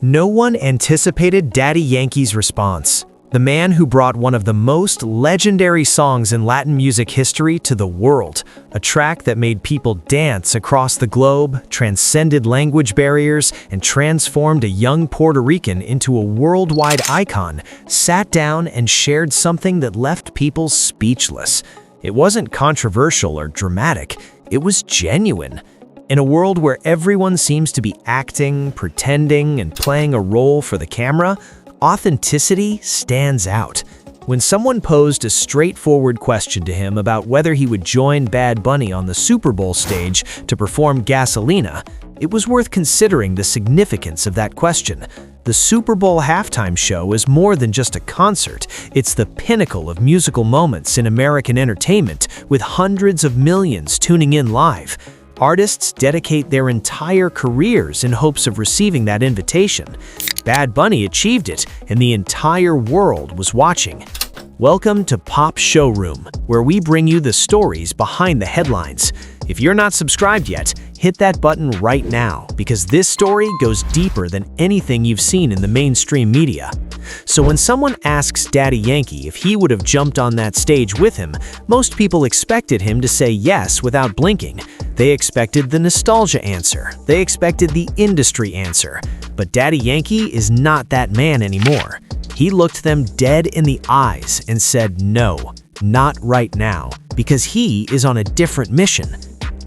No one anticipated Daddy Yankee's response. The man who brought one of the most legendary songs in Latin music history to the world, a track that made people dance across the globe, transcended language barriers, and transformed a young Puerto Rican into a worldwide icon, sat down and shared something that left people speechless. It wasn't controversial or dramatic, it was genuine. In a world where everyone seems to be acting, pretending, and playing a role for the camera, authenticity stands out. When someone posed a straightforward question to him about whether he would join Bad Bunny on the Super Bowl stage to perform Gasolina, it was worth considering the significance of that question. The Super Bowl halftime show is more than just a concert. It's the pinnacle of musical moments in American entertainment, with hundreds of millions tuning in live. Artists dedicate their entire careers in hopes of receiving that invitation. Bad Bunny achieved it, and the entire world was watching. Welcome to Pop Showroom, where we bring you the stories behind the headlines. If you're not subscribed yet, hit that button right now, because this story goes deeper than anything you've seen in the mainstream media. So when someone asks Daddy Yankee if he would have jumped on that stage with him, most people expected him to say yes without blinking. They expected the nostalgia answer. They expected the industry answer. But Daddy Yankee is not that man anymore. He looked them dead in the eyes and said no, not right now, because he is on a different mission.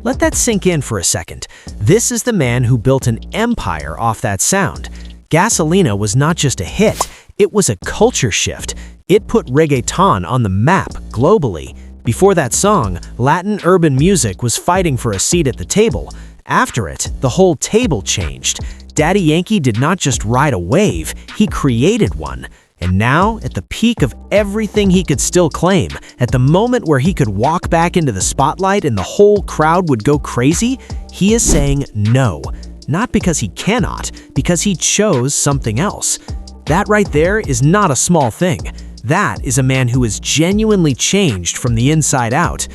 Let that sink in for a second. This is the man who built an empire off that sound. Gasolina was not just a hit, it was a culture shift. It put reggaeton on the map globally. Before that song, Latin urban music was fighting for a seat at the table. After it, the whole table changed. Daddy Yankee did not just ride a wave, he created one. And now, at the peak of everything he could still claim, at the moment where he could walk back into the spotlight and the whole crowd would go crazy, he is saying no. Not because he cannot, because he chose something else. That right there is not a small thing. That is a man who is genuinely changed from the inside out.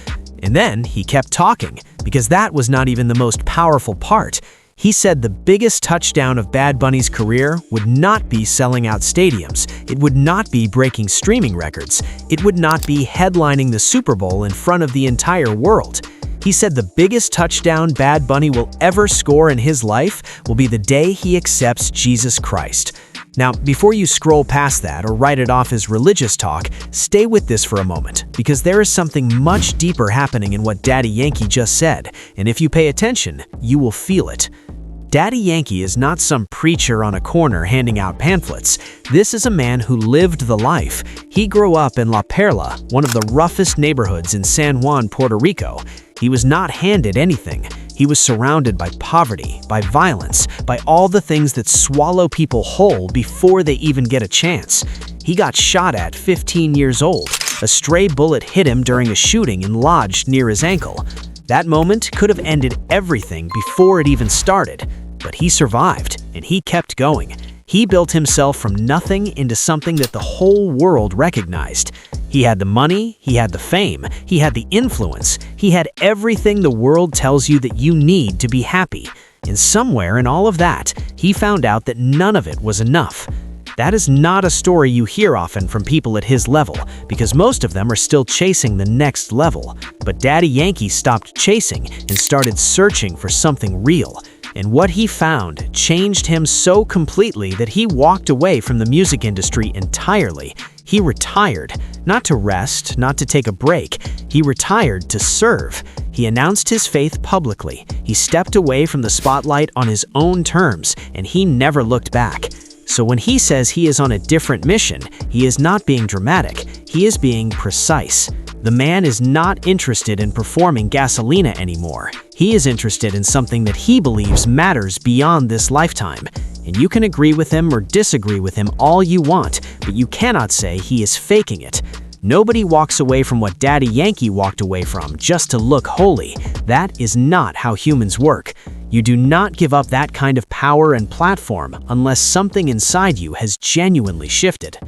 And then he kept talking, because that was not even the most powerful part. He said the biggest touchdown of Bad Bunny's career would not be selling out stadiums. It would not be breaking streaming records. It would not be headlining the Super Bowl in front of the entire world. He said the biggest touchdown Bad Bunny will ever score in his life will be the day he accepts Jesus Christ. Now, before you scroll past that or write it off as religious talk, stay with this for a moment, because there is something much deeper happening in what Daddy Yankee just said, and if you pay attention, you will feel it. Daddy Yankee is not some preacher on a corner handing out pamphlets. This is a man who lived the life. He grew up in La Perla, one of the roughest neighborhoods in San Juan, Puerto Rico. He was not handed anything. He was surrounded by poverty, by violence, by all the things that swallow people whole before they even get a chance. He got shot at 15 years old. A stray bullet hit him during a shooting and lodged near his ankle. That moment could have ended everything before it even started. But he survived, and he kept going. He built himself from nothing into something that the whole world recognized. He had the money, he had the fame, he had the influence, he had everything the world tells you that you need to be happy. And somewhere in all of that, he found out that none of it was enough. That is not a story you hear often from people at his level, because most of them are still chasing the next level. But Daddy Yankee stopped chasing and started searching for something real. And what he found changed him so completely that he walked away from the music industry entirely. He retired, not to rest, not to take a break. He retired to serve. He announced his faith publicly. He stepped away from the spotlight on his own terms, and he never looked back. So when he says he is on a different mission, he is not being dramatic. He is being precise. The man is not interested in performing Gasolina anymore. He is interested in something that he believes matters beyond this lifetime. And you can agree with him or disagree with him all you want, but you cannot say he is faking it. Nobody walks away from what Daddy Yankee walked away from just to look holy. That is not how humans work. You do not give up that kind of power and platform unless something inside you has genuinely shifted.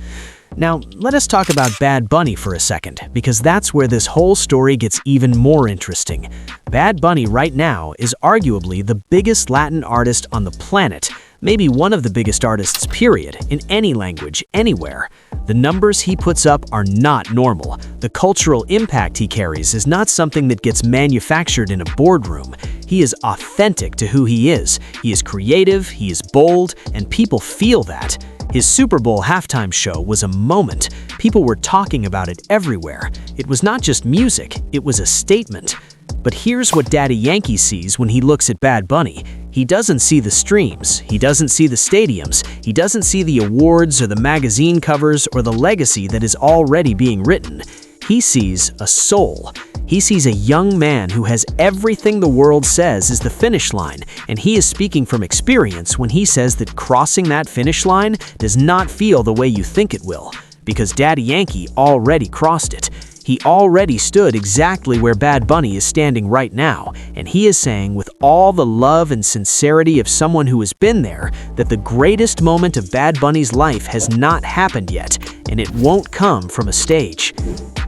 Now, let us talk about Bad Bunny for a second, because that's where this whole story gets even more interesting. Bad Bunny right now is arguably the biggest Latin artist on the planet, maybe one of the biggest artists, period, in any language, anywhere. The numbers he puts up are not normal. The cultural impact he carries is not something that gets manufactured in a boardroom. He is authentic to who he is. He is creative, he is bold, and people feel that. His Super Bowl halftime show was a moment. People were talking about it everywhere. It was not just music, it was a statement. But here's what Daddy Yankee sees when he looks at Bad Bunny. He doesn't see the streams, he doesn't see the stadiums, he doesn't see the awards or the magazine covers or the legacy that is already being written. He sees a soul. He sees a young man who has everything the world says is the finish line, and he is speaking from experience when he says that crossing that finish line does not feel the way you think it will, because Daddy Yankee already crossed it. He already stood exactly where Bad Bunny is standing right now, and he is saying with all the love and sincerity of someone who has been there that the greatest moment of Bad Bunny's life has not happened yet, and it won't come from a stage.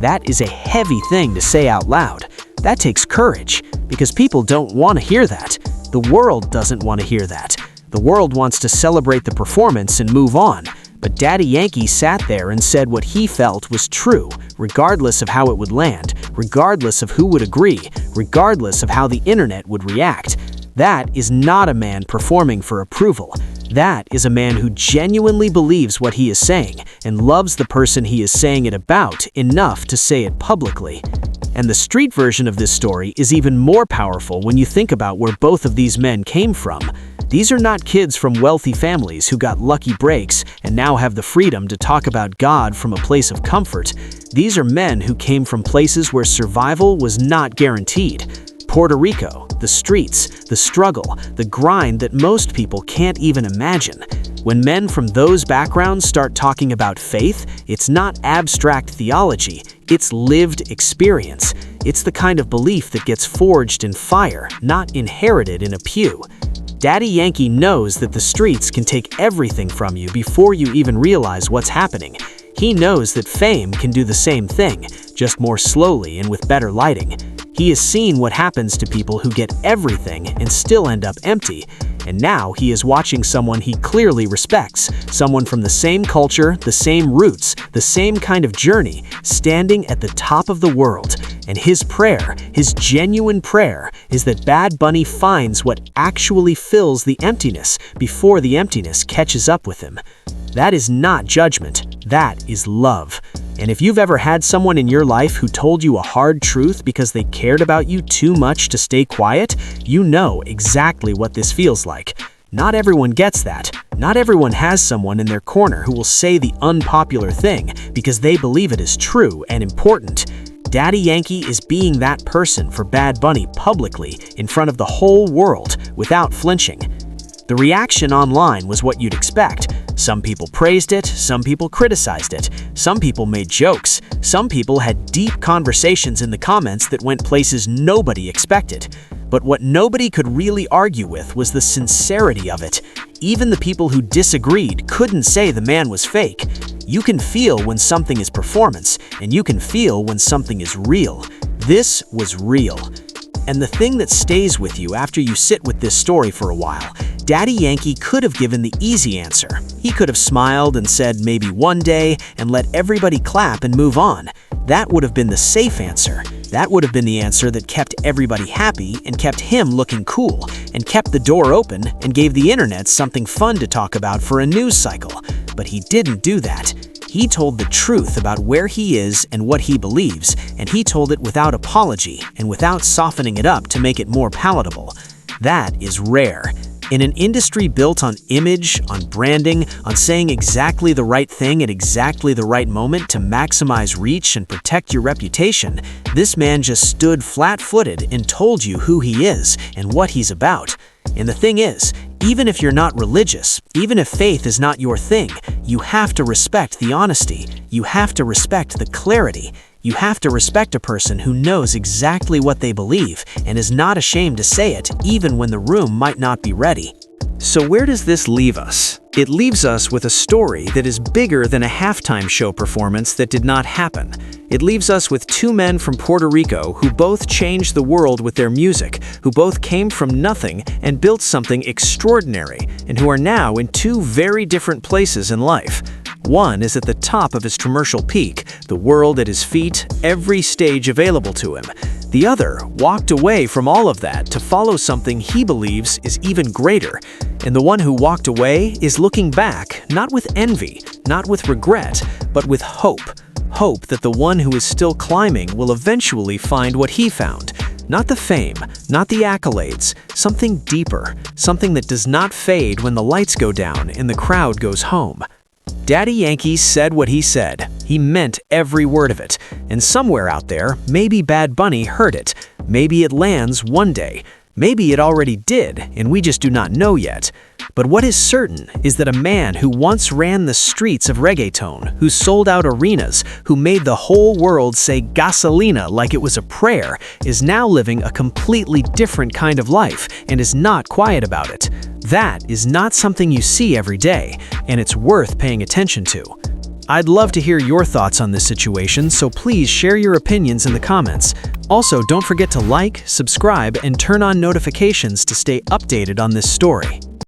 That is a heavy thing to say out loud. That takes courage, because people don't want to hear that. The world doesn't want to hear that. The world wants to celebrate the performance and move on. But Daddy Yankee sat there and said what he felt was true, regardless of how it would land, regardless of who would agree, regardless of how the internet would react. That is not a man performing for approval. That is a man who genuinely believes what he is saying and loves the person he is saying it about enough to say it publicly. And the street version of this story is even more powerful when you think about where both of these men came from. These are not kids from wealthy families who got lucky breaks and now have the freedom to talk about God from a place of comfort. These are men who came from places where survival was not guaranteed. Puerto Rico, the streets, the struggle, the grind that most people can't even imagine. When men from those backgrounds start talking about faith, it's not abstract theology, it's lived experience. It's the kind of belief that gets forged in fire, not inherited in a pew. Daddy Yankee knows that the streets can take everything from you before you even realize what's happening. He knows that fame can do the same thing, just more slowly and with better lighting. He has seen what happens to people who get everything and still end up empty. And now he is watching someone he clearly respects, someone from the same culture, the same roots, the same kind of journey, standing at the top of the world. And his prayer, his genuine prayer, is that Bad Bunny finds what actually fills the emptiness before the emptiness catches up with him. That is not judgment, that is love. And if you've ever had someone in your life who told you a hard truth because they cared about you too much to stay quiet, you know exactly what this feels like. Not everyone gets that. Not everyone has someone in their corner who will say the unpopular thing because they believe it is true and important. Daddy Yankee is being that person for Bad Bunny publicly in front of the whole world without flinching. The reaction online was what you'd expect. Some people praised it, some people criticized it, some people made jokes, some people had deep conversations in the comments that went places nobody expected. But what nobody could really argue with was the sincerity of it. Even the people who disagreed couldn't say the man was fake. You can feel when something is performance, and you can feel when something is real. This was real. And the thing that stays with you after you sit with this story for a while, Daddy Yankee could have given the easy answer. He could have smiled and said maybe one day and let everybody clap and move on. That would have been the safe answer. That would have been the answer that kept everybody happy and kept him looking cool and kept the door open and gave the internet something fun to talk about for a news cycle. But he didn't do that. He told the truth about where he is and what he believes, and he told it without apology and without softening it up to make it more palatable. That is rare. In an industry built on image, on branding, on saying exactly the right thing at exactly the right moment to maximize reach and protect your reputation, this man just stood flat-footed and told you who he is and what he's about. And the thing is, even if you're not religious, even if faith is not your thing, you have to respect the honesty. You have to respect the clarity. You have to respect a person who knows exactly what they believe and is not ashamed to say it even when the room might not be ready. So where does this leave us? It leaves us with a story that is bigger than a halftime show performance that did not happen. It leaves us with two men from Puerto Rico who both changed the world with their music, who both came from nothing and built something extraordinary, and who are now in two very different places in life. One is at the top of his commercial peak, the world at his feet, every stage available to him. The other walked away from all of that to follow something he believes is even greater. And the one who walked away is looking back, not with envy, not with regret, but with hope. Hope that the one who is still climbing will eventually find what he found. Not the fame, not the accolades, something deeper, something that does not fade when the lights go down and the crowd goes home. Daddy Yankee said what he said. He meant every word of it. And somewhere out there, maybe Bad Bunny heard it. Maybe it lands one day. Maybe it already did, and we just do not know yet. But what is certain is that a man who once ran the streets of Reggaeton, who sold out arenas, who made the whole world say Gasolina like it was a prayer, is now living a completely different kind of life and is not quiet about it. That is not something you see every day, and it's worth paying attention to. I'd love to hear your thoughts on this situation, so please share your opinions in the comments. Also, don't forget to like, subscribe, and turn on notifications to stay updated on this story.